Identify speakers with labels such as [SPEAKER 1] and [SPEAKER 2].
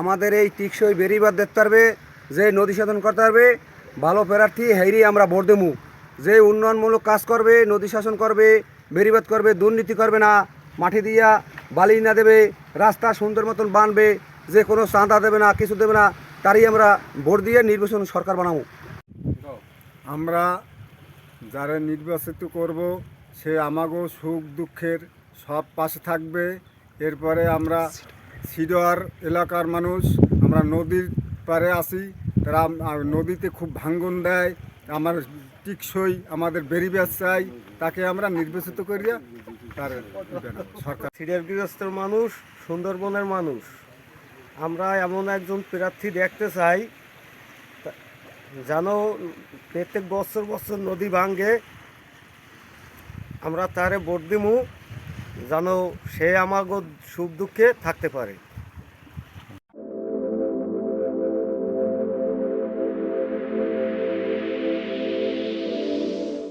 [SPEAKER 1] আমাদের এই টিকসই বেরিবার দেখতে পারবে, যে নদী শাসন করতে পারবে ভালো প্রার্থী হেরি আমরা ভোট দেবো। যে উন্নয়নমূলক কাজ করবে, নদী শাসন করবে, বেরিবাদ করবে, দুর্নীতি করবে না, মাটি দিয়া বালি না দেবে, রাস্তা সুন্দর মতন বানবে, যে কোনো চাঁদা দেবে না, কিছু দেবে না, তারই আমরা ভোট দিয়ে নির্বাচন সরকার বানাবো।
[SPEAKER 2] আমরা যারা নির্বাচিত করব সে আমাগো সুখ দুঃখের সব পাশে থাকবে। এরপরে আমরা সিডর এলাকার মানুষ, আমরা নদীর পারে আছি, তারা নদীতে খুব ভাঙ্গন দেয়। আমার টিকসই আমাদের বেরিবাদ চাই, তাকে আমরা নির্বাচিত করিয়া তার সরকার।
[SPEAKER 3] সিরিয়ালগ্রস্ত মানুষ, সুন্দরবনের মানুষ, আমরা এমন একজন প্রার্থী দেখতে চাই যেন প্রত্যেক বছর বছর নদী ভাঙ্গে, আমরা তারে ভোট দিমু যেন সে আমাগো সুখ দুঃখে থাকতে পারে।